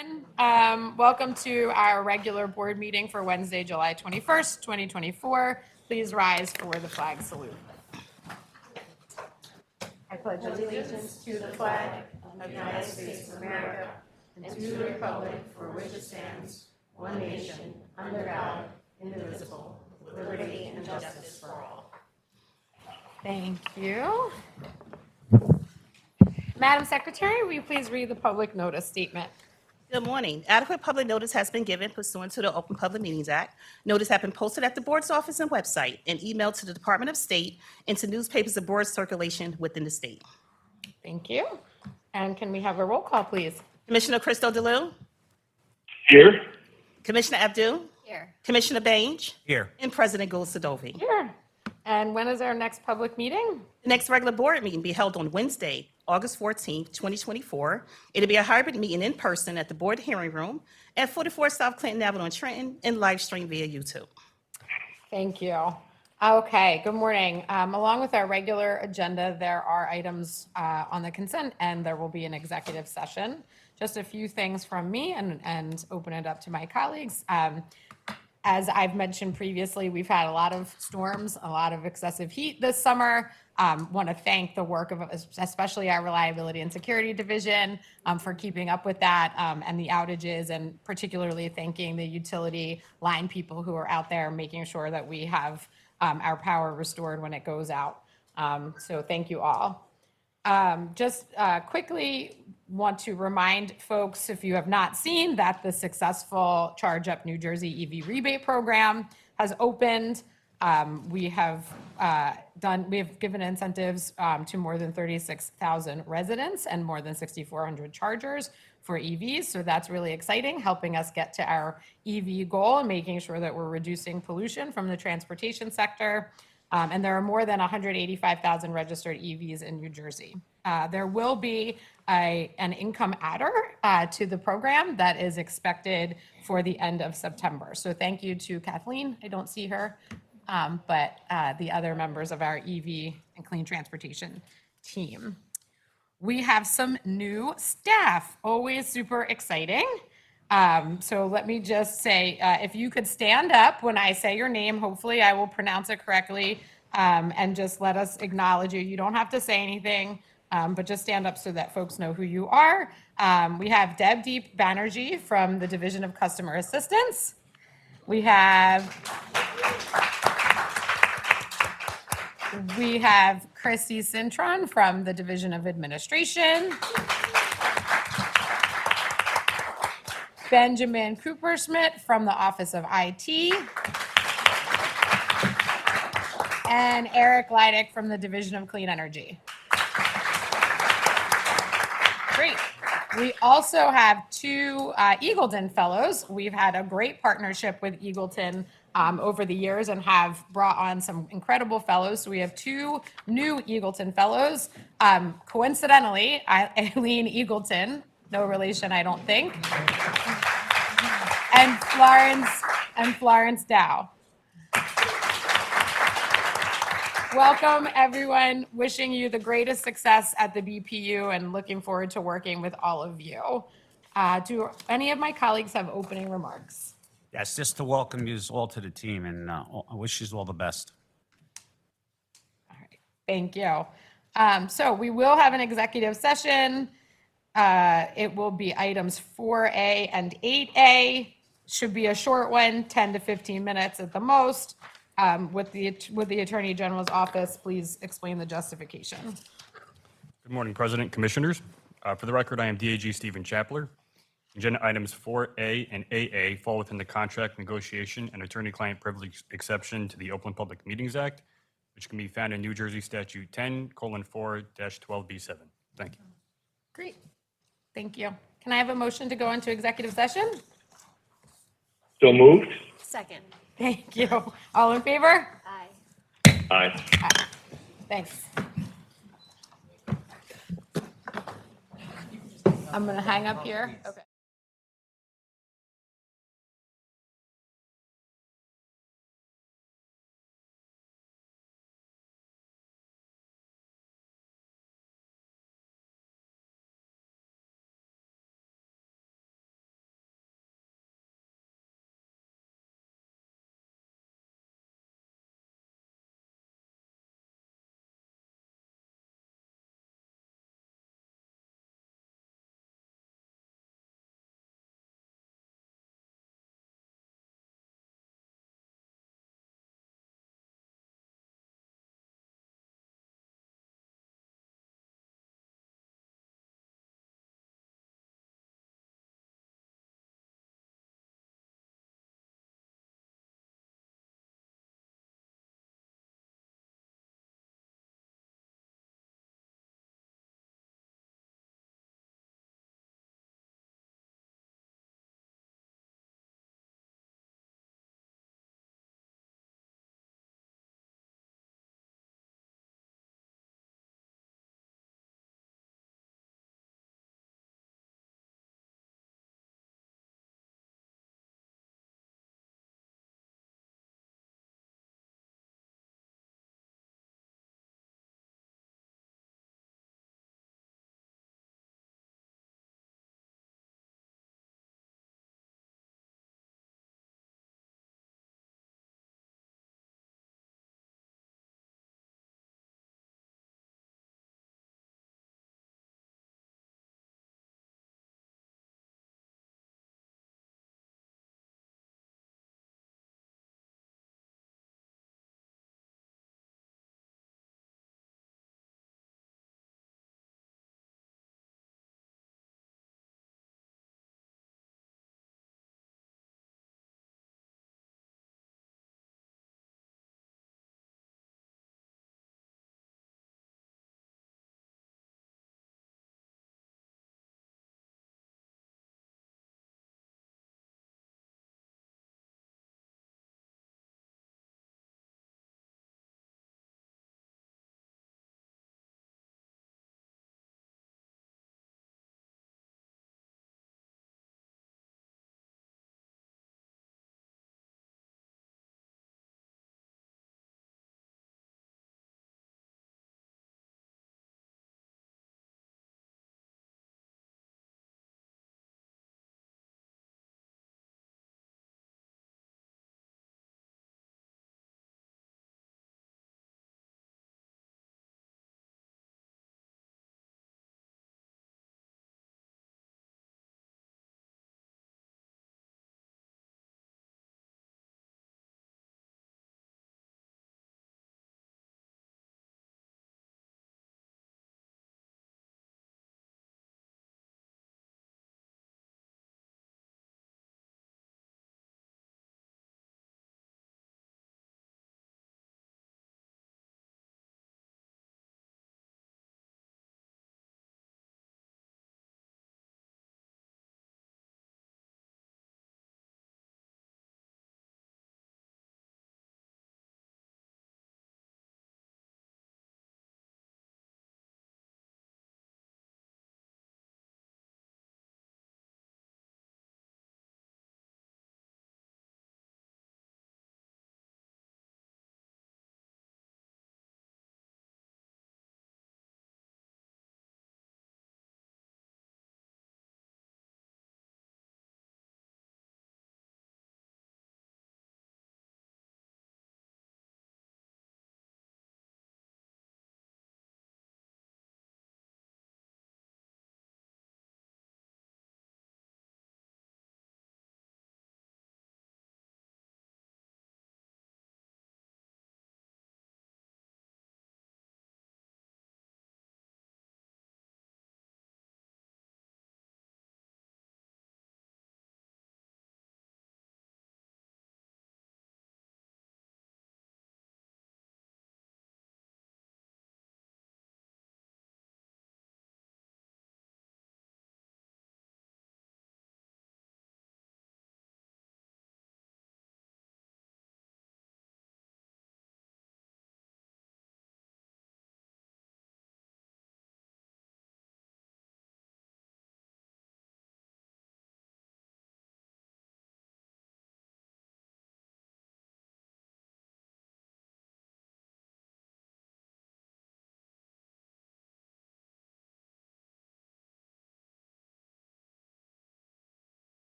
everyone. Welcome to our regular board meeting for Wednesday, July 21st, 2024. Please rise for the flag salute. I pledge allegiance to the flag of the United States of America and to the republic for which it stands, one nation, under God, indivisible, with liberty and justice for all. Thank you. Madam Secretary, will you please read the public notice statement? Good morning. Adequate public notice has been given pursuant to the Open Public Meetings Act. Notice has been posted at the board's office and website and emailed to the Department of State and to newspapers and board circulation within the state. Thank you. And can we have a roll call, please? Commissioner Christo DeLu, Here. Commissioner Abdul, Here. Commissioner Bange, Here. and President Gould Sadovi. Here. And when is our next public meeting? The next regular board meeting will be held on Wednesday, August 14th, 2024. It'll be a hybrid meeting in person at the board hearing room at 44 South Clinton Avenue in Trenton and live stream via YouTube. Thank you. Okay, good morning. Along with our regular agenda, there are items on the consent and there will be an executive session. Just a few things from me and open it up to my colleagues. As I've mentioned previously, we've had a lot of storms, a lot of excessive heat this summer. Want to thank the work of especially our Reliability and Security Division for keeping up with that and the outages, and particularly thanking the utility line people who are out there making sure that we have our power restored when it goes out. So thank you all. Just quickly want to remind folks, if you have not seen, that the successful Charge Up New Jersey EV rebate program has opened. We have given incentives to more than 36,000 residents and more than 6,400 chargers for EVs. So that's really exciting, helping us get to our EV goal and making sure that we're reducing pollution from the transportation sector. And there are more than 185,000 registered EVs in New Jersey. There will be an income adder to the program that is expected for the end of September. So thank you to Kathleen. I don't see her, but the other members of our EV and clean transportation team. We have some new staff, always super exciting. So let me just say, if you could stand up when I say your name, hopefully I will pronounce it correctly, and just let us acknowledge you. You don't have to say anything, but just stand up so that folks know who you are. We have Debdeep Banerjee from the Division of Customer Assistance. We have Chrissy Cintron from the Division of Administration. Benjamin Cooper-Schmidt from the Office of IT. And Eric Leidick from the Division of Clean Energy. Great. We also have two Eagleton Fellows. We've had a great partnership with Eagleton over the years and have brought on some incredible fellows. So we have two new Eagleton Fellows. Coincidentally, Eileen Eagleton, no relation, I don't think, and Florence Dow. Welcome, everyone. Wishing you the greatest success at the BPU and looking forward to working with all of you. Do any of my colleagues have opening remarks? Yes, just to welcome you all to the team, and I wish you all the best. All right, thank you. So we will have an executive session. It will be items 4A and 8A. Should be a short one, 10 to 15 minutes at the most. With the Attorney General's office, please explain the justification. Good morning, President, Commissioners. For the record, I am DAG Stephen Chapler. Agenda items 4A and AA fall within the contract negotiation and attorney-client privilege exception to the Open Public Meetings Act, which can be found in New Jersey Statute 10:4-12B7. Thank you. Great. Thank you. Can I have a motion to go into executive session? So moved. Second. Thank you. All in favor? Aye. Aye. Aye. Thanks. I'm going to hang up here. Okay.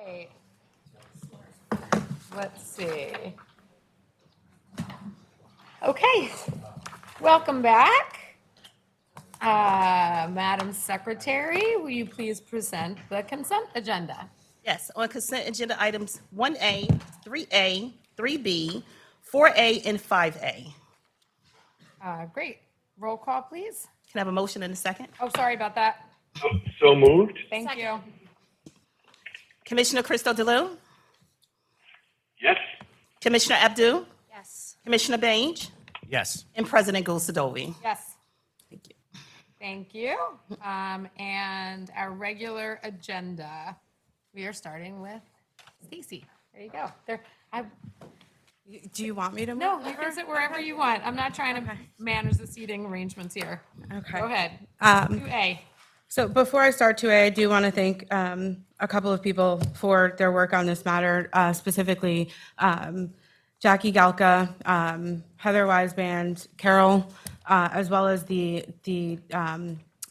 Okay. Let's see. Okay, welcome back. Madam Secretary, will you please present the consent agenda? Yes, on consent agenda items 1A, 3A, 3B, 4A, and 5A. Great. Roll call, please. Can I have a motion in a second? Oh, sorry about that. So moved? Thank you. Commissioner Crystal Delue? Yes. Commissioner Abdu? Yes. Commissioner Bange? Yes. And President Gulsadovi. Yes, Thank you. thank you. And our regular agenda, we are starting with Stacy. There you go. Do you want me to move? No, you can sit wherever you want. I'm not trying to manage the seating arrangements here. Okay. Go ahead. 2A. So before I start 2A, I do want to thank a couple of people for their work on this matter, specifically Jackie Galka, Heather Weisband, Carol, as well as the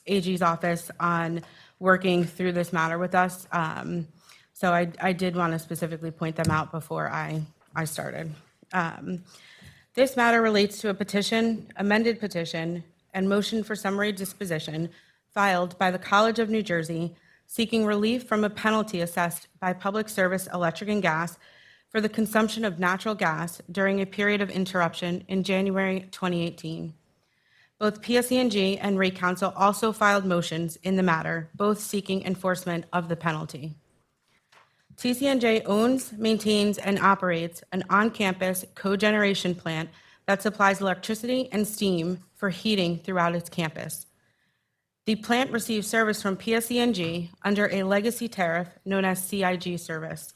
AG's office on working through this matter with us. So I did want to specifically point them out before I started. This matter relates to a petition, amended petition, and motion for summary disposition filed by the College of New Jersey seeking relief from a penalty assessed by Public Service Electric and Gas for the consumption of natural gas during a period of interruption in January 2018. Both PSE&G and Rate Council also filed motions in the matter, both seeking enforcement of the penalty. TCNJ owns, maintains, and operates an on-campus cogeneration plant that supplies electricity and steam for heating throughout its campus. The plant receives service from PSE&G under a legacy tariff known as CIG service.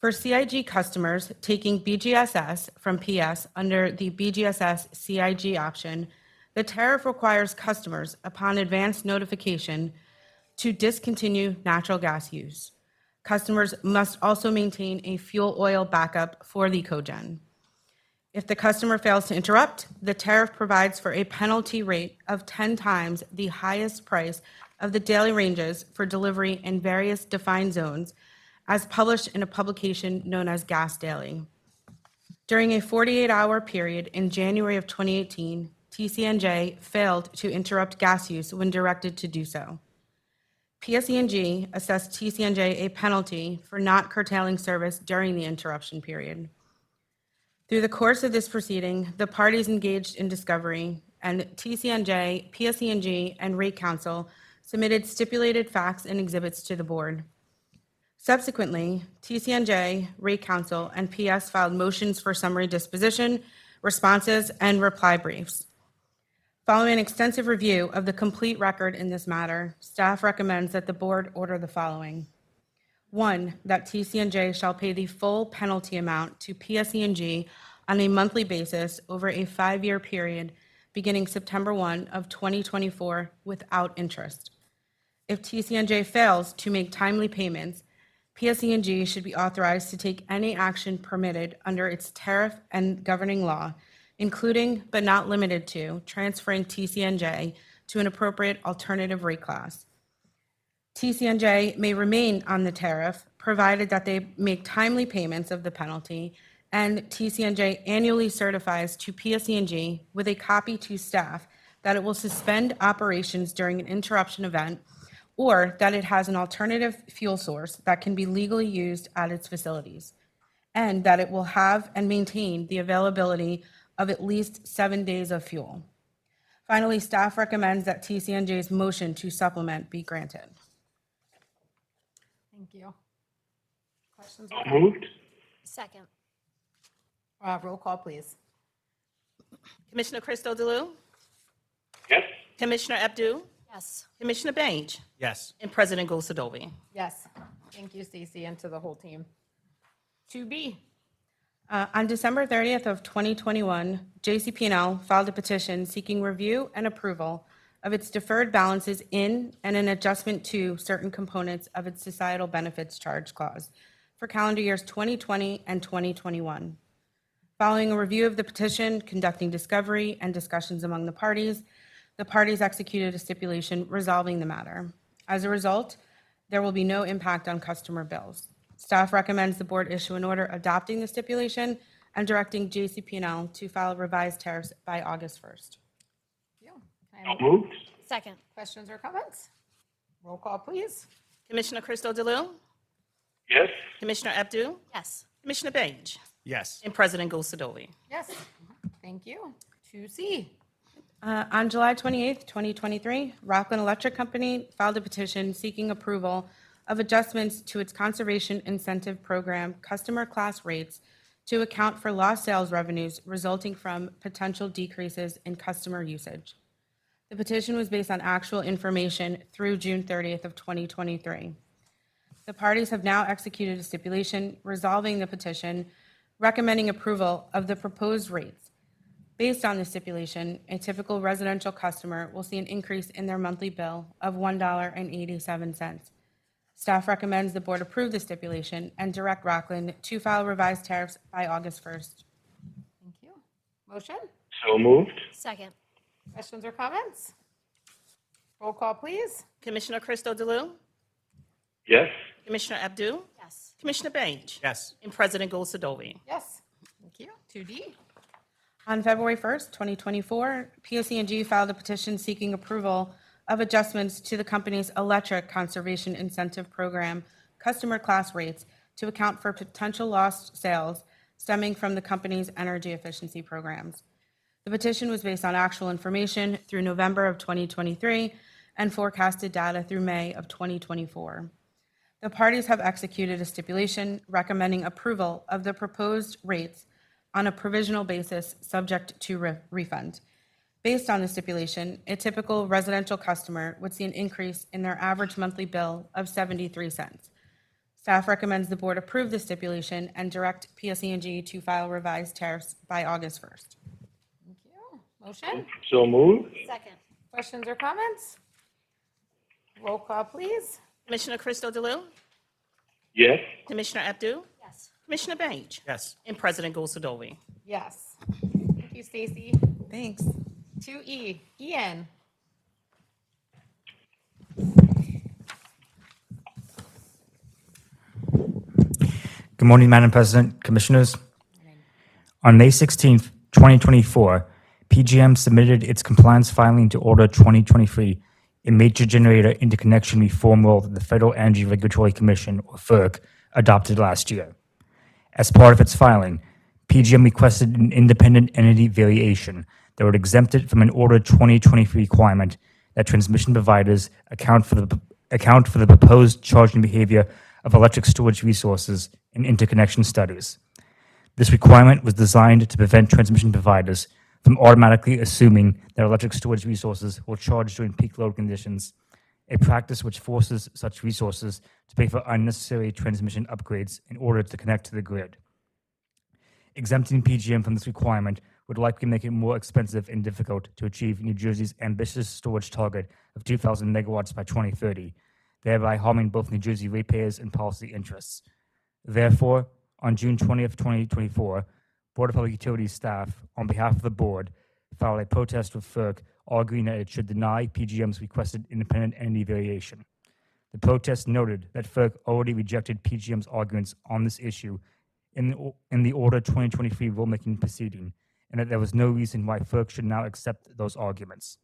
For CIG customers taking BGSS from PS under the BGSS CIG option, the tariff requires customers, upon advance notification, to discontinue natural gas use. Customers must also maintain a fuel oil backup for the cogen. If the customer fails to interrupt, the tariff provides for a penalty rate of 10 times the highest price of the daily ranges for delivery in various defined zones, as published in a publication known as Gas Daily. During a 48-hour period in January of 2018, TCNJ failed to interrupt gas use when directed to do so. PSE&G assessed TCNJ a penalty for not curtailing service during the interruption period. Through the course of this proceeding, the parties engaged in discovery, and TCNJ, PSE&G, and Rate Council submitted stipulated facts and exhibits to the board. Subsequently, TCNJ, Rate Council, and PS filed motions for summary disposition, responses, and reply briefs. Following an extensive review of the complete record in this matter, staff recommends that the board order the following. 1, that TCNJ shall pay the full penalty amount to PSE&G on a monthly basis over a 5-year period beginning September 1 of 2024 without interest. If TCNJ fails to make timely payments, PSE&G should be authorized to take any action permitted under its tariff and governing law, including but not limited to transferring TCNJ to an appropriate alternative rate class. TCNJ may remain on the tariff, provided that they make timely payments of the penalty, and TCNJ annually certifies to PSE&G with a copy to staff that it will suspend operations during an interruption event, or that it has an alternative fuel source that can be legally used at its facilities, and that it will have and maintain the availability of at least 7 days of fuel. Finally, staff recommends that TCNJ's motion to supplement be granted. Thank you. Questions? So moved? Second. Roll call, please. Commissioner Crystal Delue? Yes. Commissioner Abdu? Yes. Commissioner Bange? Yes. And President Gulsadovi. Yes. Thank you, Stacy, and to the whole team. 2B. On December 30th of 2021, JCP&L filed a petition seeking review and approval of its deferred balances in and an adjustment to certain components of its societal benefits charge clause for calendar years 2020 and 2021. Following a review of the petition, conducting discovery and discussions among the parties executed a stipulation resolving the matter. As a result, there will be no impact on customer bills. Staff recommends the board issue an order adopting the stipulation and directing JCP&L to file revised tariffs by August 1st. Thank you. Can I have So moved. Second. questions or comments? Roll call, please. Commissioner Crystal DeLu, Yes. Commissioner Abdu, Yes. Commissioner Page, Yes. and President Gossadoli. Yes, thank you. 2C. On July 28th, 2023, Rockland Electric Company filed a petition seeking approval of adjustments to its Conservation Incentive Program customer class rates to account for lost sales revenues resulting from potential decreases in customer usage. The petition was based on actual information through June 30th of 2023. The parties have now executed a stipulation resolving the petition, recommending approval of the proposed rates. Based on the stipulation, a typical residential customer will see an increase in their monthly bill of $1.87. Staff recommends the board approve the stipulation and direct Rockland to file revised tariffs by August 1st. Thank you. Motion? So moved. Second. Questions or comments? Roll call, please. Commissioner Crystal DeLu, Yes. Commissioner Abdu, Yes. Commissioner Page, Yes. and President Gossadoli. Yes, thank you. 2D. On February 1st, 2024, PSE&G filed a petition seeking approval of adjustments to the company's Electric Conservation Incentive Program customer class rates to account for potential lost sales stemming from the company's energy efficiency programs. The petition was based on actual information through November of 2023 and forecasted data through May of 2024. The parties have executed a stipulation recommending approval of the proposed rates on a provisional basis, subject to refund. Based on the stipulation, a typical residential customer would see an increase in their average monthly bill of 73 cents. Staff recommends the board approve the stipulation and direct PSE&G to file revised tariffs by August 1st. Thank you. Motion? So moved. Second. Questions or comments? Roll call, please. Commissioner Crystal DeLu, Yes. Commissioner Abdu, Yes. Commissioner Page, Yes. and President Gossadoli. Yes. Thank you, Stacy. Thanks. 2E. Ian. Good morning, Madam President, Commissioners. On May 16th, 2024, PGM submitted its compliance filing to Order 2023, a major generator interconnection reform rule that the Federal Energy Regulatory Commission, or FERC, adopted last year. As part of its filing, PGM requested an independent entity variation that would exempt it from an Order 2023 requirement that transmission providers account for the proposed charging behavior of electric storage resources in interconnection studies. This requirement was designed to prevent transmission providers from automatically assuming that electric storage resources will charge during peak load conditions, a practice which forces such resources to pay for unnecessary transmission upgrades in order to connect to the grid. Exempting PGM from this requirement would likely make it more expensive and difficult to achieve New Jersey's ambitious storage target of 2,000 megawatts by 2030, thereby harming both New Jersey ratepayers and policy interests. Therefore, on June 20th, 2024, Board of Public Utilities staff, on behalf of the board, filed a protest with FERC arguing that it should deny PGM's requested independent entity variation. The protest noted that FERC already rejected PGM's arguments on this issue in the Order 2023 rulemaking proceeding, and that there was no reason why FERC should now accept those arguments.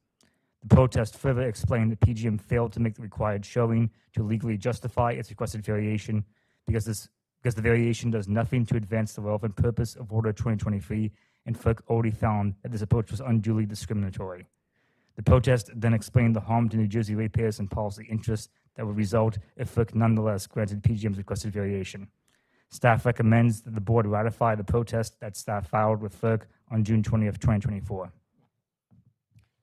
The protest further explained that PGM failed to make the required showing to legally justify its requested variation because the variation does nothing to advance the relevant purpose of Order 2023, and FERC already found that this approach was unduly discriminatory. The protest then explained the harm to New Jersey ratepayers and policy interests that would result if FERC nonetheless granted PGM's requested variation. Staff recommends that the board ratify the protest that staff filed with FERC on June 20th, 2024.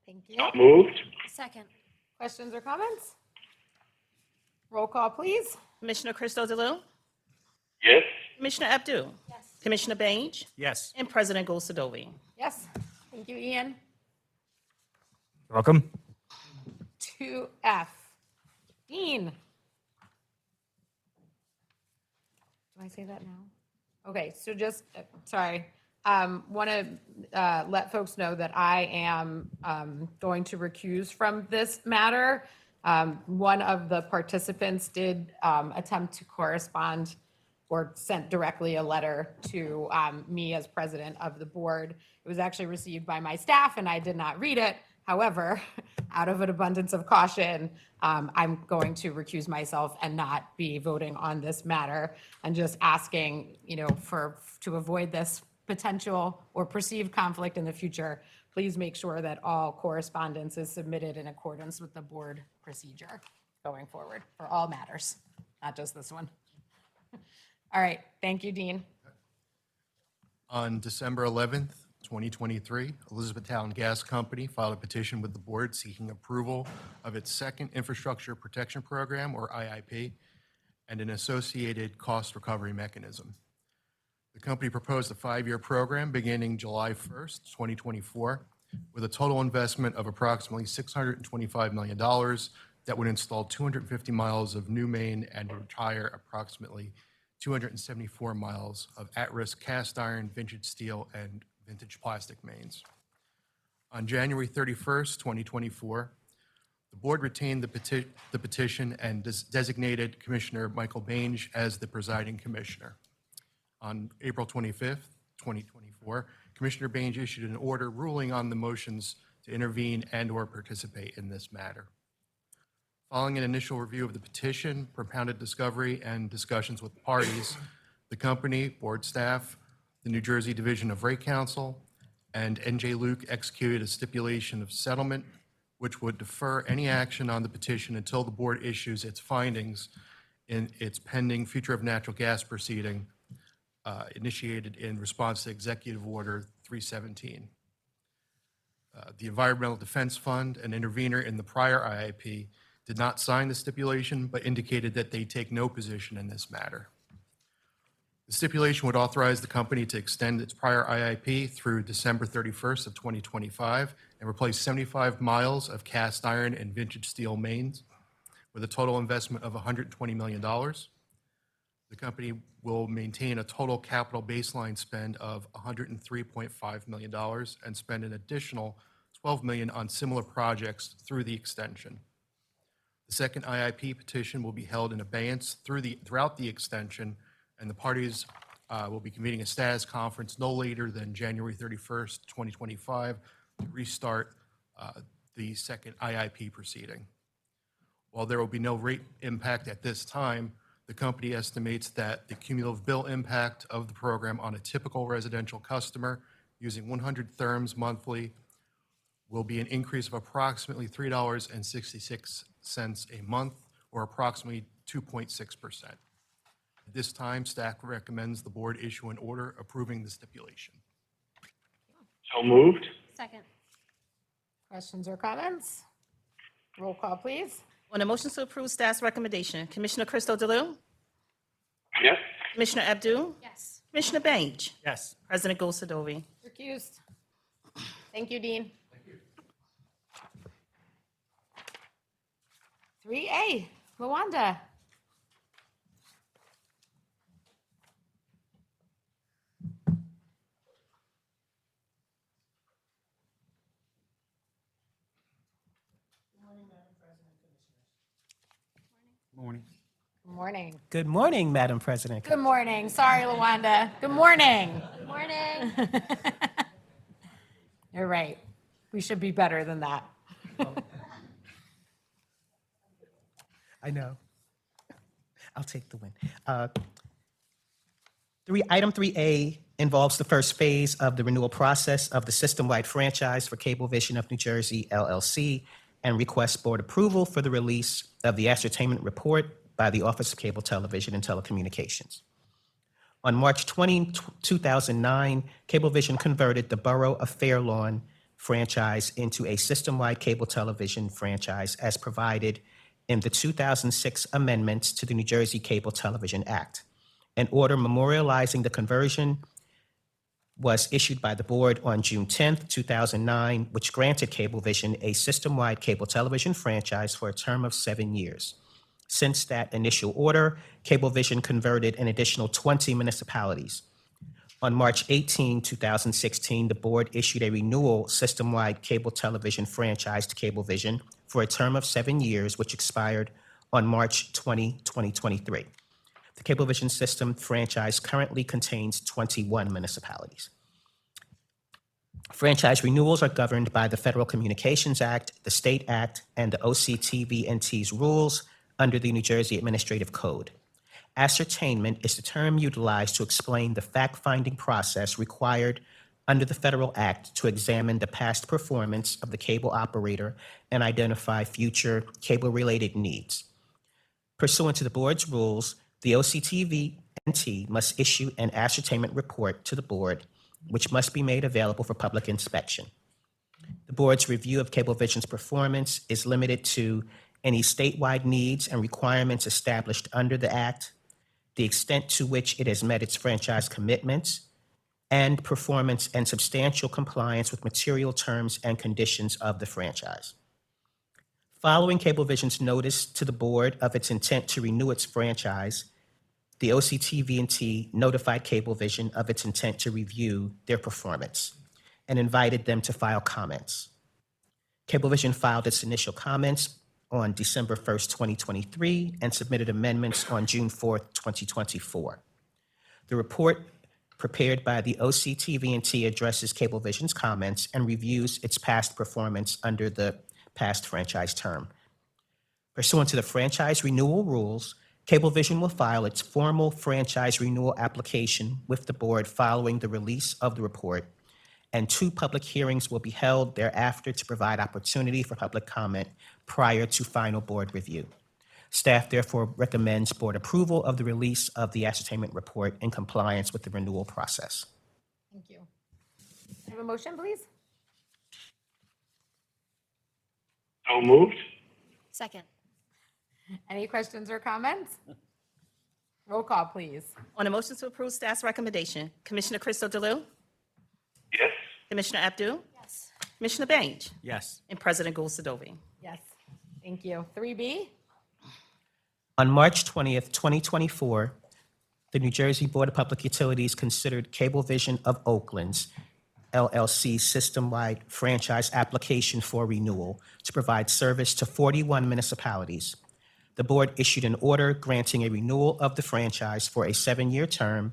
Thank you. So moved. Second. Questions or comments? Roll call, please. Commissioner Crystal DeLu, Yes. Commissioner Abdu, Yes. Commissioner Page, Yes. and President Gossadoli. Yes. Thank you, Ian. You're welcome. 2F. Dean. Do I say that now? Okay, so just, sorry. Want to let folks know that I am going to recuse from this matter. One of the participants did attempt to correspond or sent directly a letter to me as president of the board. It was actually received by my staff and I did not read it. However, out of an abundance of caution, I'm going to recuse myself and not be voting on this matter and just asking, to avoid this potential or perceived conflict in the future, please make sure that all correspondence is submitted in accordance with the board procedure going forward for all matters, not just this one. All right, thank you, Dean. On December 11th, 2023, Elizabethtown Gas Company filed a petition with the board seeking approval of its second Infrastructure Protection Program, or IIP, and an associated cost recovery mechanism. The company proposed a 5-year program beginning July 1st, 2024, with a total investment of approximately $625 million that would install 250 miles of new main and retire approximately 274 miles of at-risk cast iron, vintage steel, and vintage plastic mains. On January 31st, 2024, the board retained the petition and designated Commissioner Michael Bange as the presiding commissioner. On April 25th, 2024, Commissioner Bange issued an order ruling on the motions to intervene and/or participate in this matter. Following an initial review of the petition, propounded discovery, and discussions with the parties, the company, board staff, the New Jersey Division of Rate Counsel, and NJ Luke executed a stipulation of settlement which would defer any action on the petition until the board issues its findings in its pending Future of Natural Gas proceeding initiated in response to Executive Order 317. The Environmental Defense Fund, an intervener in the prior IIP, did not sign the stipulation, but indicated that they take no position in this matter. The stipulation would authorize the company to extend its prior IIP through December 31st of 2025 and replace 75 miles of cast iron and vintage steel mains with a total investment of $120 million. The company will maintain a total capital baseline spend of $103.5 million and spend an additional $12 million on similar projects through the extension. The second IIP petition will be held in abeyance throughout the extension, and the parties will be convening a status conference no later than January 31st, 2025, to restart the second IIP proceeding. While there will be no rate impact at this time, the company estimates that the cumulative bill impact of the program on a typical residential customer using 100 therms monthly will be an increase of approximately $3.66 a month, or approximately 2.6%. At this time, staff recommends the board issue an order approving the stipulation. So moved. Second. Questions or comments? Roll call, please. On the motion to approve staff's recommendation, Commissioner Crystal DeLu, Yes. Commissioner Abdul, Yes. Commissioner Bange, Yes. President Gosadovi. Recused. Thank you, Dean. 3A, Luanda. Morning. Good morning. Good morning, Madam President. Good morning. Sorry, Luanda. Good morning. Morning. You're right. We should be better than that. I know. I'll take the win. Item 3A involves the first phase of the renewal process of the system-wide franchise for Cablevision of New Jersey, LLC, and requests board approval for the release of the ascertainment report by the Office of Cable Television and Telecommunications. On March 20, 2009, Cablevision converted the Borough of Fair Lawn franchise into a system-wide cable television franchise as provided in the 2006 amendments to the New Jersey Cable Television Act. An order memorializing the conversion was issued by the board on June 10th, 2009, which granted Cablevision a system-wide cable television franchise for a term of 7 years. Since that initial order, Cablevision converted an additional 20 municipalities. On March 18, 2016, the board issued a renewal system-wide cable television franchise to Cablevision for a term of 7 years, which expired on March 20, 2023. The Cablevision system franchise currently contains 21 municipalities. Franchise renewals are governed by the Federal Communications Act, the State Act, and the OCTV&T's rules under the New Jersey Administrative Code. Ascertainment is the term utilized to explain the fact-finding process required under the Federal Act to examine the past performance of the cable operator and identify future cable-related needs. Pursuant to the board's rules, the OCTV&T must issue an ascertainment report to the board, which must be made available for public inspection. The board's review of Cablevision's performance is limited to any statewide needs and requirements established under the Act, the extent to which it has met its franchise commitments, and performance and substantial compliance with material terms and conditions of the franchise. Following Cablevision's notice to the board of its intent to renew its franchise, the OCTV&T notified Cablevision of its intent to review their performance and invited them to file comments. Cablevision filed its initial comments on December 1st, 2023, and submitted amendments on June 4th, 2024. The report prepared by the OCTV&T addresses Cablevision's comments and reviews its past performance under the past franchise term. Pursuant to the franchise renewal rules, Cablevision will file its formal franchise renewal application with the board following the release of the report, and 2 public hearings will be held thereafter to provide opportunity for public comment prior to final board review. Staff therefore recommends board approval of the release of the ascertainment report in compliance with the renewal process. Thank you. Can I have a motion, please? So moved. Second. Any questions or comments? Roll call, please. On a motion to approve staff's recommendation, Commissioner Crystal DeLu, Yes. Commissioner Abdul, Yes. Commissioner Bange, Yes. and President Gould Sadovy. Yes. Thank you. 3B? On March 20th, 2024, the New Jersey Board of Public Utilities considered Cablevision of Oakland's LLC system-wide franchise application for renewal to provide service to 41 municipalities. The board issued an order granting a renewal of the franchise for a 7-year term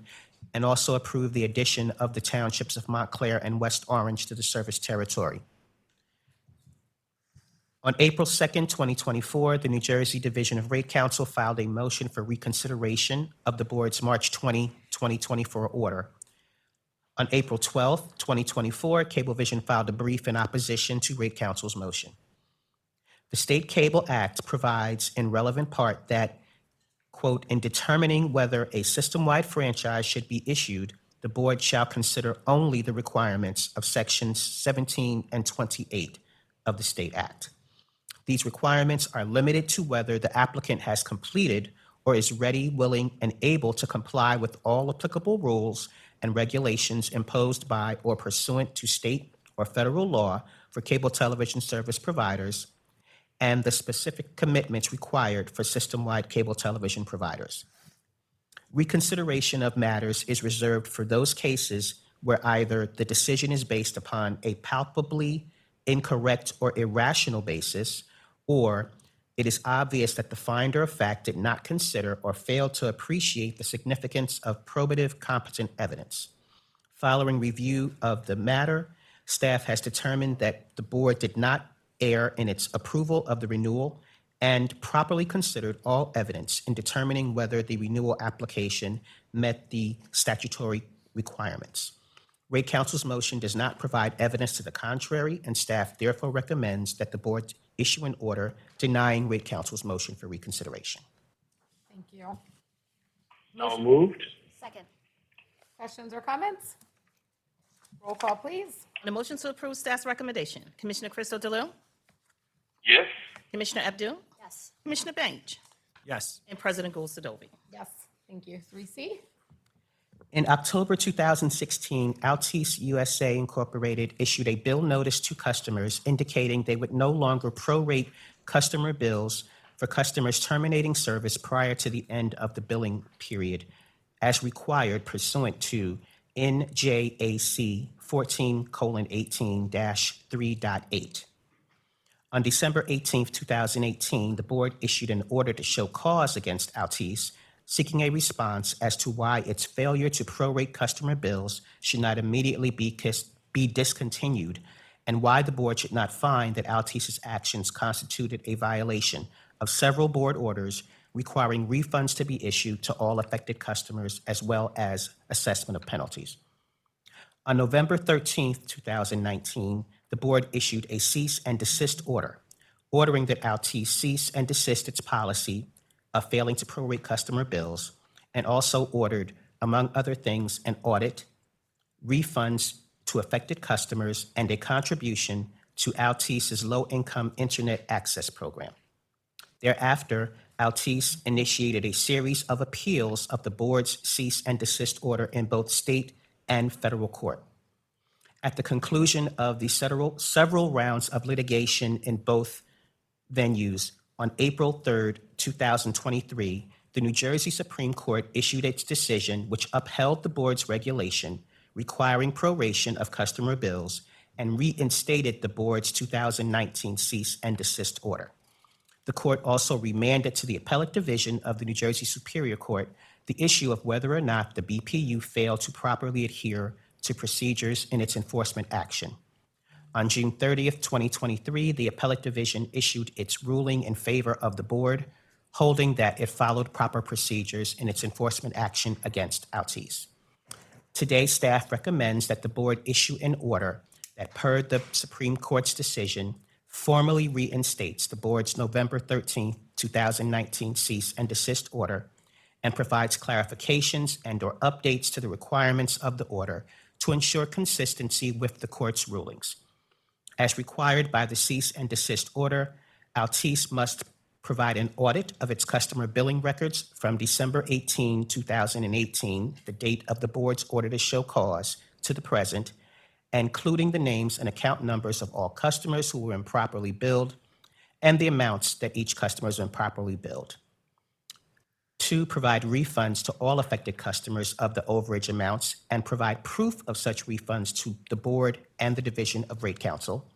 and also approved the addition of the townships of Montclair and West Orange to the service territory. On April 2nd, 2024, the New Jersey Division of Rate Counsel filed a motion for reconsideration of the board's March 20, 2024 order. On April 12th, 2024, Cablevision filed a brief in opposition to Rate Counsel's motion. The State Cable Act provides in relevant part that, quote, in determining whether a system-wide franchise should be issued, the board shall consider only the requirements of sections 17 and 28 of the State Act. These requirements are limited to whether the applicant has completed or is ready, willing, and able to comply with all applicable rules and regulations imposed by or pursuant to state or federal law for cable television service providers and the specific commitments required for system-wide cable television providers. Reconsideration of matters is reserved for those cases where either the decision is based upon a palpably incorrect or irrational basis, or it is obvious that the finder of fact did not consider or failed to appreciate the significance of probative competent evidence. Following review of the matter, staff has determined that the board did not err in its approval of the renewal and properly considered all evidence in determining whether the renewal application met the statutory requirements. Rate Counsel's motion does not provide evidence to the contrary, and staff therefore recommends that the board issue an order denying Rate Counsel's motion for reconsideration. Thank you. So moved. Second. Questions or comments? Roll call, please. On a motion to approve staff's recommendation, Commissioner Crystal DeLu, Yes. Commissioner Abdul, Yes. Commissioner Bange, Yes. and President Gould Sadovy. Yes. Thank you. 3C? In October 2016, Altice USA Incorporated issued a bill notice to customers indicating they would no longer prorate customer bills for customers terminating service prior to the end of the billing period, as required pursuant to NJAC 14:18-3.8. On December 18, 2018, the board issued an order to show cause against Altice, seeking a response as to why its failure to prorate customer bills should not immediately be discontinued, and why the board should not find that Altis's actions constituted a violation of several board orders requiring refunds to be issued to all affected customers as well as assessment of penalties. On November 13th, 2019, the board issued a cease and desist order, ordering that Altis cease and desist its policy of failing to prorate customer bills, and also ordered, among other things, an audit, refunds to affected customers, and a contribution to Altis's low-income internet access program. Thereafter, Altis initiated a series of appeals of the board's cease and desist order in both state and federal court. At the conclusion of the several rounds of litigation in both venues, on April 3rd, 2023, the New Jersey Supreme Court issued its decision which upheld the board's regulation requiring proration of customer bills and reinstated the board's 2019 cease and desist order. The court also remanded to the Appellate Division of the New Jersey Superior Court the issue of whether or not the BPU failed to properly adhere to procedures in its enforcement action. On June 30th, 2023, the Appellate Division issued its ruling in favor of the board, holding that it followed proper procedures in its enforcement action against Altis. Today, staff recommends that the board issue an order that, per the Supreme Court's decision, formally reinstates the board's November 13, 2019 cease and desist order and provides clarifications and/or updates to the requirements of the order to ensure consistency with the court's rulings. As required by the cease and desist order, Altis must provide an audit of its customer billing records from December 18, 2018, the date of the board's order to show cause, to the present, including the names and account numbers of all customers who were improperly billed and the amounts that each customer is improperly billed. 2, provide refunds to all affected customers of the overage amounts and provide proof of such refunds to the board and the Division of Rate Counsel.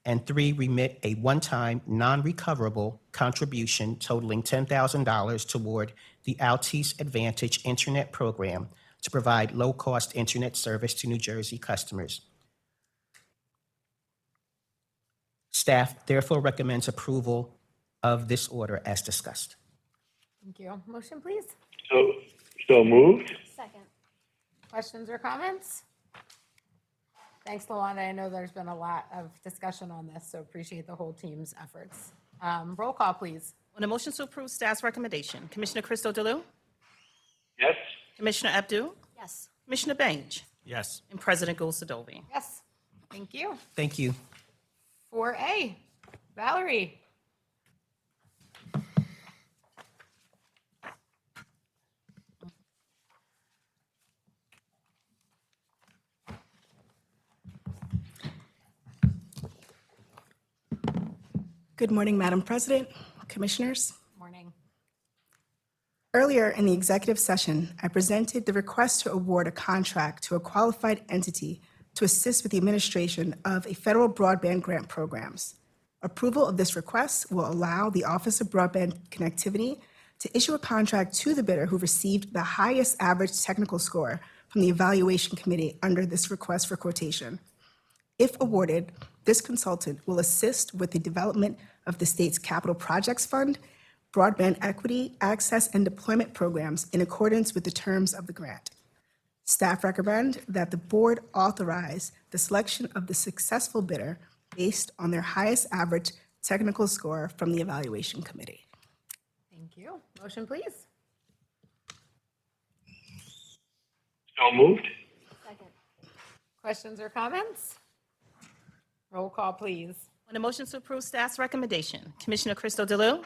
And 3, remit a one-time, non-recoverable contribution totaling $10,000 toward the Altis Advantage Internet Program to provide low-cost internet service to New Jersey customers. Staff therefore recommends approval of this order as discussed. Thank you. Motion, please. So moved? Second. Questions or comments? Thanks, Lawanda. I know there's been a lot of discussion on this, so appreciate the whole team's efforts. Roll call, please. On the motion to approve staff's recommendation, Commissioner Crystal DeLu, Yes? Commissioner Abdu, Yes. Commissioner Bange, Yes. and President Gulsadovy. Yes. Thank you. Thank you. 4A, Valerie. Good morning, Madam President, Commissioners. Morning. Earlier in the executive session, I presented the request to award a contract to a qualified entity to assist with the administration of a federal broadband grant programs. Approval of this request will allow the Office of Broadband Connectivity to issue a contract to the bidder who received the highest average technical score from the evaluation committee under this request for quotation. If awarded, this consultant will assist with the development of the state's capital projects fund, broadband equity, access, and deployment programs in accordance with the terms of the grant. Staff recommend that the board authorize the selection of the successful bidder based on their highest average technical score from the evaluation committee. Thank you. Motion, please. So moved? Second. Questions or comments? Roll call, please. On the motion to approve staff's recommendation, Commissioner Crystal DeLu,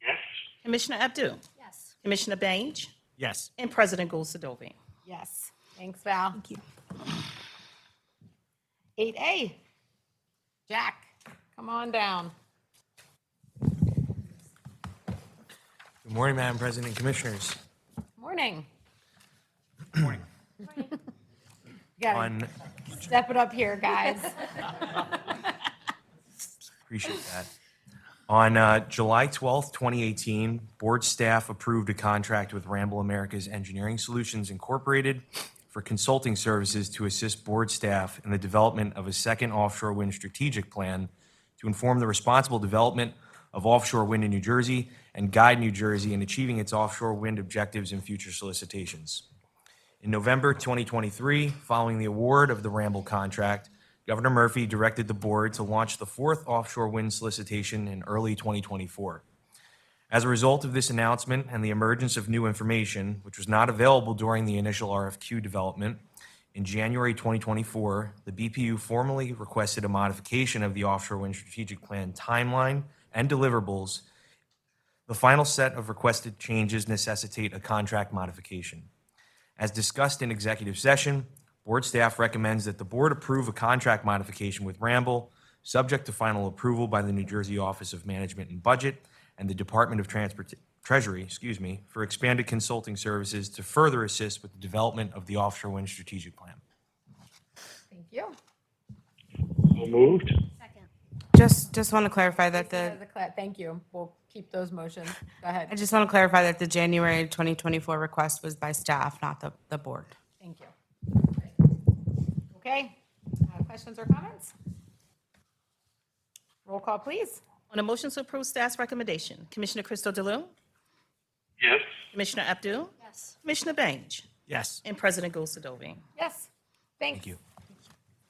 Yes? Commissioner Abdu, Yes. Commissioner Bange, Yes. and President Gulsadovy. Yes. Thanks, Val. Thank you. 8A, Jack, come on down. Good morning, Madam President and Commissioners. Morning. Morning. You gotta On, step it up here, guys. appreciate that. On July 12th, 2018, board staff approved a contract with Ramble America's Engineering Solutions Incorporated for consulting services to assist board staff in the development of a second offshore wind strategic plan to inform the responsible development of offshore wind in New Jersey and guide New Jersey in achieving its offshore wind objectives in future solicitations. In November 2023, following the award of the Ramble contract, Governor Murphy directed the board to launch the fourth offshore wind solicitation in early 2024. As a result of this announcement and the emergence of new information, which was not available during the initial RFQ development, in January 2024, the BPU formally requested a modification of the offshore wind strategic plan timeline and deliverables. The final set of requested changes necessitate a contract modification. As discussed in executive session, board staff recommends that the board approve a contract modification with Ramble, subject to final approval by the New Jersey Office of Management and Budget and the Department of Treasury, for expanded consulting services to further assist with the development of the offshore wind strategic plan. Thank you. So moved. Just want to clarify that Thank you. We'll keep those motions. Go ahead. I just want to clarify that the January 2024 request was by staff, not the board. Thank you. Okay, questions or comments? Roll call, please. On a motion to approve staff's recommendation, Commissioner Crystal DeLue, Yes. Commissioner Abdul, Commissioner Bange, Yes. and President Gosadovi. Yes, thanks. Thank you.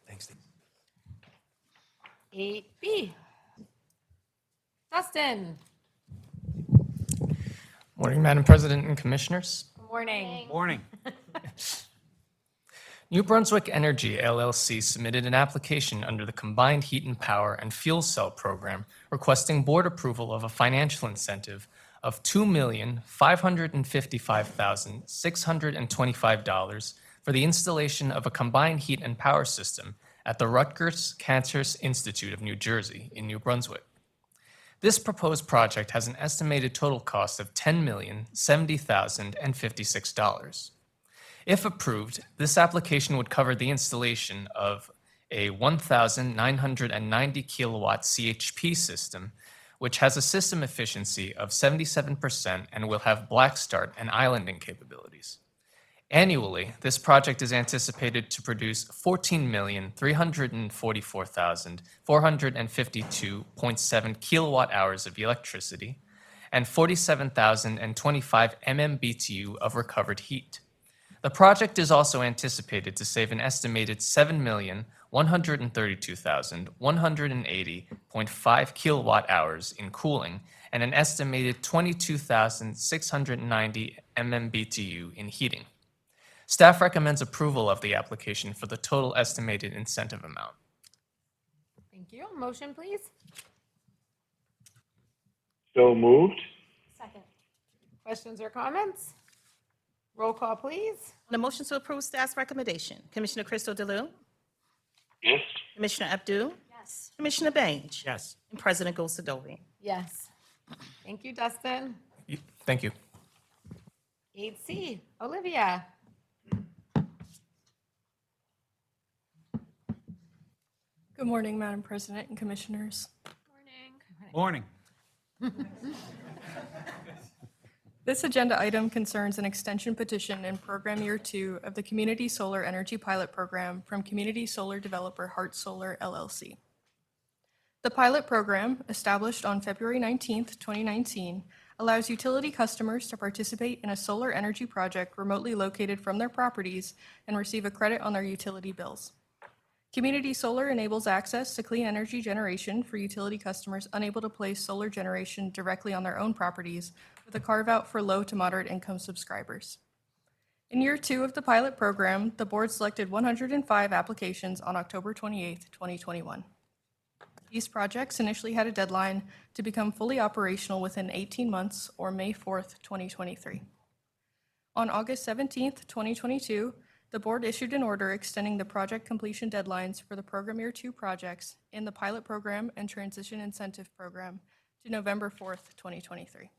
Thanks, Steve. 8B. Dustin, Morning, Madam President and Commissioners. good morning. Morning. New Brunswick Energy LLC submitted an application under the Combined Heat and Power and Fuel Cell Program requesting board approval of a financial incentive of $2,555,625 for the installation of a combined heat and power system at the Rutgers Cancer Institute of New Jersey in New Brunswick. This proposed project has an estimated total cost of $10,070,056. If approved, this application would cover the installation of a 1,990 kilowatt CHP system, which has a system efficiency of 77% and will have black start and islanding capabilities. Annually, this project is anticipated to produce 14,344,452.7 kilowatt hours of electricity and 47,025 MMBTU of recovered heat. The project is also anticipated to save an estimated 7,132,180.5 kilowatt hours in cooling and an estimated 22,690 MMBTU in heating. Staff recommends approval of the application for the total estimated incentive amount. Thank you. Motion, please. So moved. Questions or comments? Roll call, please. On a motion to approve staff's recommendation, Commissioner Crystal DeLue, Yes. Commissioner Abdul, Commissioner Bange, Yes. and President Gosadovi. Yes. Thank you, Dustin. Thank you. 8C. Olivia. Good morning, Madam President and Commissioners. Morning. This agenda item concerns an extension petition in Program Year 2 of the Community Solar Energy Pilot Program from community solar developer Hart Solar LLC. The pilot program, established on February 19, 2019, allows utility customers to participate in a solar energy project remotely located from their properties and receive a credit on their utility bills. Community solar enables access to clean energy generation for utility customers unable to place solar generation directly on their own properties, with a carve-out for low to moderate income subscribers. In Year 2 of the pilot program, the board selected 105 applications on October 28, 2021. These projects initially had a deadline to become fully operational within 18 months or May 4, 2023. On August 17, 2022, the board issued an order extending the project completion deadlines for the Program Year 2 projects in the pilot program and transition incentive program to November 4, 2023.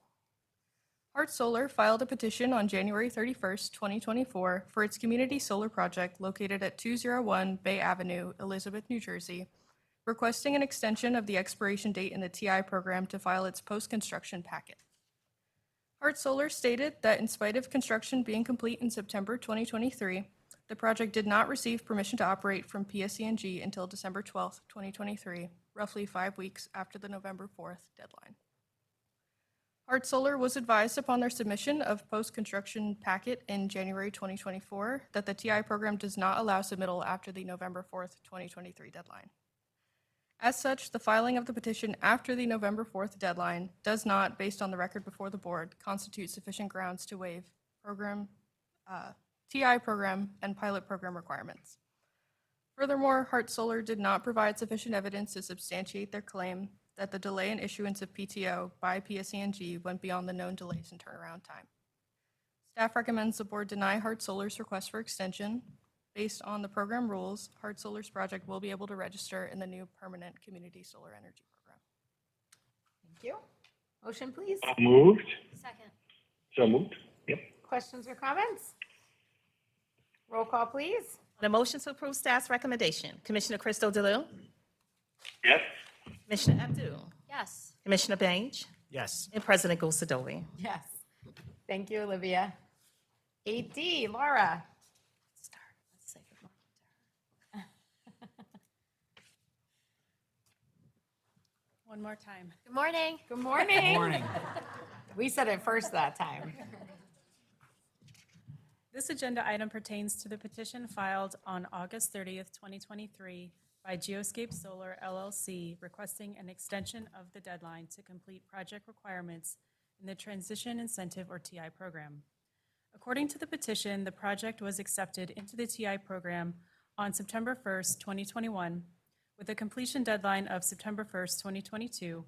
Hart Solar filed a petition on January 31, 2024 for its community solar project located at 201 Bay Avenue, Elizabeth, New Jersey, requesting an extension of the expiration date in the TI program to file its post-construction packet. Hart Solar stated that in spite of construction being complete in September 2023, the project did not receive permission to operate from PSE&G until December 12, 2023, roughly 5 weeks after the November 4th deadline. Hart Solar was advised upon their submission of post-construction packet in January 2024 that the TI program does not allow submittal after the November 4th, 2023 deadline. As such, the filing of the petition after the November 4th deadline does not, based on the record before the board, constitute sufficient grounds to waive TI program and pilot program requirements. Furthermore, Hart Solar did not provide sufficient evidence to substantiate their claim that the delay in issuance of PTO by PSE&G went beyond the known delays in turnaround time. Staff recommends the board deny Hart Solar's request for extension. Based on the program rules, Hart Solar's project will be able to register in the new permanent community solar energy program. Thank you. Motion, please. So moved. Second. So moved. Yep. Questions or comments? Roll call, please. On a motion to approve staff's recommendation, Commissioner Crystal DeLu, Yes. Commissioner Abdul, Yes. Commissioner Page, Yes. and President Gosadovi. Yes. Thank you, Olivia. 8D, Laura. Let's say good morning to her. One more time. Good morning. Good morning. Morning. We said it first that time. This agenda item pertains to the petition filed on August 30th, 2023 by Geoscape Solar LLC requesting an extension of the deadline to complete project requirements in the Transition Incentive or TI program. According to the petition, the project was accepted into the TI program on September 1st, 2021, with a completion deadline of September 1st, 2022,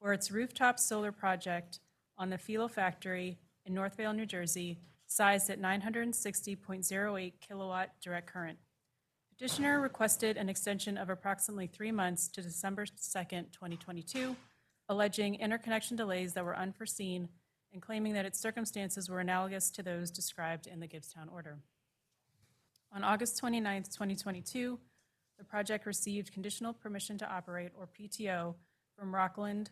for its rooftop solar project on the Philo Factory in Northvale, New Jersey, sized at 960.08 kilowatt direct current. Petitioner requested an extension of approximately 3 months to December 2nd, 2022, alleging interconnection delays that were unforeseen and claiming that its circumstances were analogous to those described in the Gibbstown order. On August 29th, 2022, the project received conditional permission to operate, or PTO, from Rockland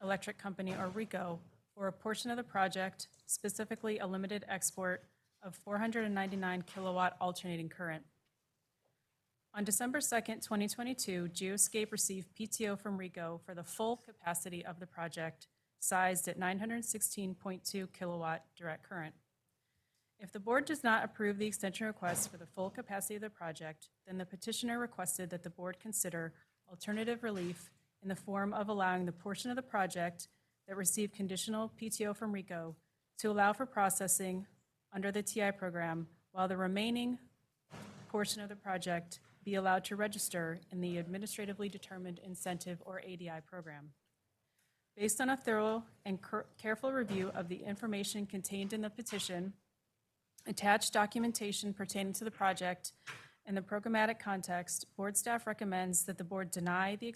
Electric Company, or RECO, for a portion of the project, specifically a limited export of 499 kilowatt alternating current. On December 2nd, 2022, Geoscape received PTO from RECO for the full capacity of the project, sized at 916.2 kilowatt direct current. If the board does not approve the extension request for the full capacity of the project, then the petitioner requested that the board consider alternative relief in the form of allowing the portion of the project that received conditional PTO from RECO to allow for processing under the TI program, while the remaining portion of the project be allowed to register in the administratively determined incentive or ADI program. Based on a thorough and careful review of the information contained in the petition, attached documentation pertaining to the project, and the programmatic context, board staff recommends that the board deny the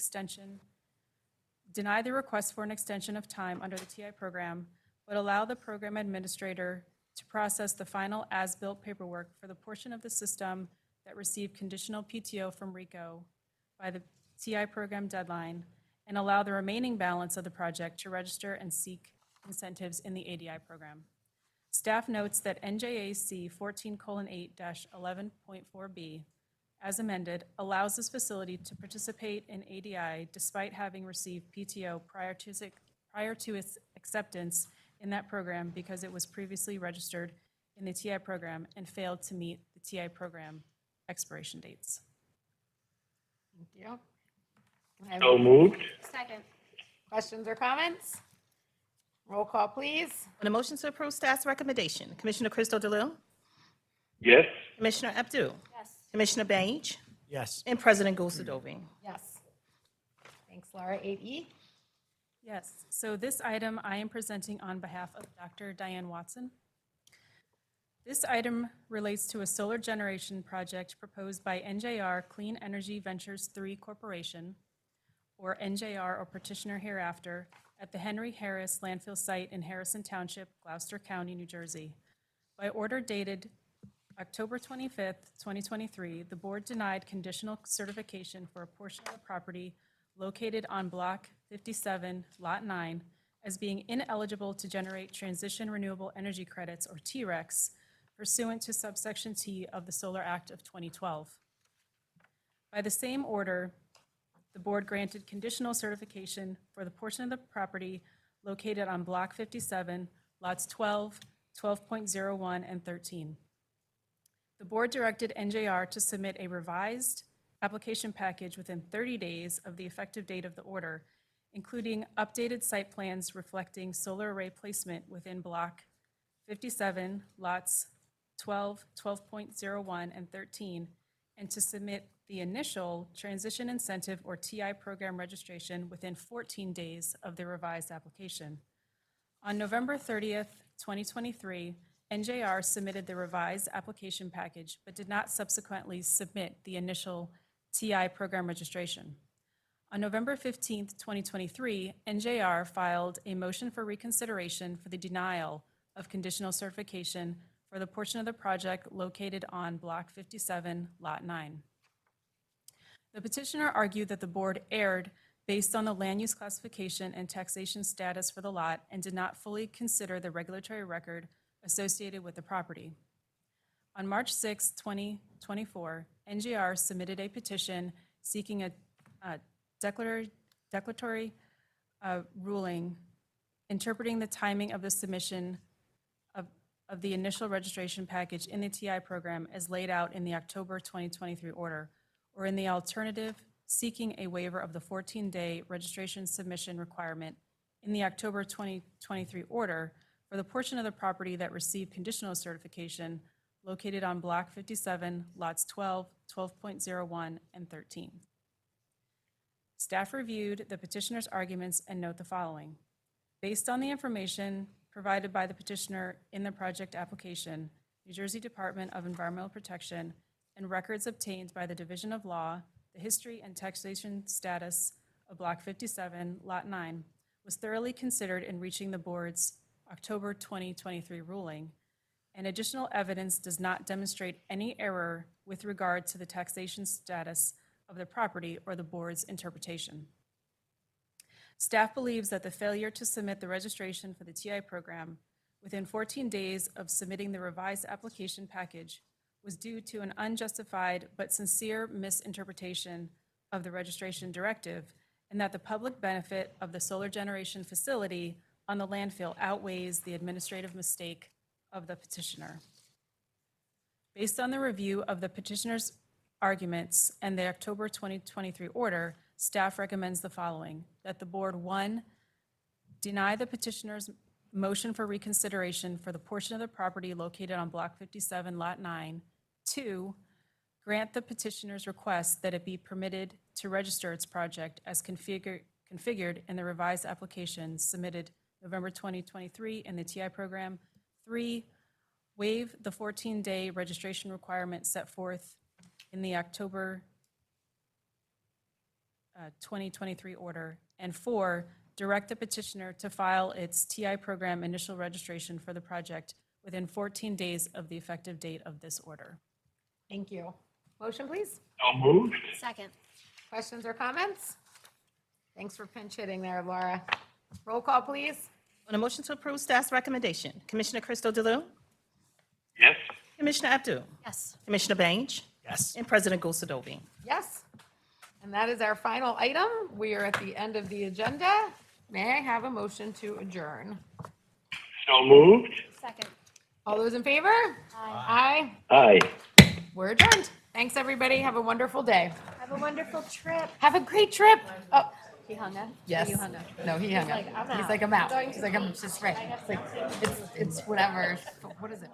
request for an extension of time under the TI program, but allow the program administrator to process the final as-built paperwork for the portion of the system that received conditional PTO from RECO by the TI program deadline, and allow the remaining balance of the project to register and seek incentives in the ADI program. Staff notes that NJAC 14:8-11.4B, as amended, allows this facility to participate in ADI despite having received PTO prior to its acceptance in that program because it was previously registered in the TI program and failed to meet the TI program expiration dates. Thank you. Can I have So moved. Second. Questions or comments? Roll call, please. On a motion to approve staff's recommendation, Commissioner Crystal DeLu, Yes. Commissioner Abdul, Yes. Commissioner Page, Yes. and President Gosadovi. Yes. Thanks, Laura. 8E. Yes, so this item I am presenting on behalf of Dr. Diane Watson. This item relates to a solar generation project proposed by NJR Clean Energy Ventures 3 Corporation, or NJR or petitioner hereafter, at the Henry Harris landfill site in Harrison Township, Gloucester County, New Jersey. By order dated October 25th, 2023, the board denied conditional certification for a portion of the property located on Block 57, Lot 9, as being ineligible to generate transition renewable energy credits, or TRECs, pursuant to subsection T of the Solar Act of 2012. By the same order, the board granted conditional certification for the portion of the property located on Block 57, lots 12, 12.01, and 13. The board directed NJR to submit a revised application package within 30 days of the effective date of the order, including updated site plans reflecting solar array placement within Block 57, lots 12, 12.01, and 13, and to submit the initial transition incentive or TI program registration within 14 days of the revised application. On November 30th, 2023, NJR submitted the revised application package but did not subsequently submit the initial TI program registration. On November 15th, 2023, NJR filed a motion for reconsideration for the denial of conditional certification for the portion of the project located on Block 57, Lot 9. The petitioner argued that the board erred based on the land use classification and taxation status for the lot and did not fully consider the regulatory record associated with the property. On March 6, 2024, NJR submitted a petition seeking a declaratory ruling interpreting the timing of the submission of the initial registration package in the TI program as laid out in the October 2023 order, or in the alternative, seeking a waiver of the 14-day registration submission requirement in the October 2023 order for the portion of the property that received conditional certification located on Block 57, lots 12, 12.01, and 13. Staff reviewed the petitioner's arguments and note the following. Based on the information provided by the petitioner in the project application, New Jersey Department of Environmental Protection, and records obtained by the Division of Law, the history and taxation status of Block 57, Lot 9, was thoroughly considered in reaching the board's October 2023 ruling, and additional evidence does not demonstrate any error with regard to the taxation status of the property or the board's interpretation. Staff believes that the failure to submit the registration for the TI program within 14 days of submitting the revised application package was due to an unjustified but sincere misinterpretation of the registration directive, and that the public benefit of the solar generation facility on the landfill outweighs the administrative mistake of the petitioner. Based on the review of the petitioner's arguments and the October 2023 order, staff recommends the following: that the board, 1, deny the petitioner's motion for reconsideration for the portion of the property located on Block 57, Lot 9. 2, grant the petitioner's request that it be permitted to register its project as configured in the revised application submitted November 2023 in the TI program. 3, waive the 14-day registration requirement set forth in the October 2023 order. And 4, direct the petitioner to file its TI program initial registration for the project within 14 days of the effective date of this order. Thank you. Motion, please. So moved. Second. Questions or comments? Thanks for pinch hitting there, Laura. Roll call, please. On a motion to approve staff's recommendation, Commissioner Crystal DeLu, Yes. Commissioner Abdul, Yes. Commissioner Bange, Yes. and President Gulsadoving. Yes. And that is our final item. We are at the end of the agenda. May I have a motion to adjourn? So moved. Second. All those in favor? Aye. Aye. We're adjourned. Thanks, everybody. Have a wonderful day. Have a wonderful trip. Have a great trip. Oh, He hung up? yes. You hung up? No, he hung up. like, I'm He's out. like, I'm out. Going He's to like, the I'm beach. just right. I have It's like, it's whatever. What is it?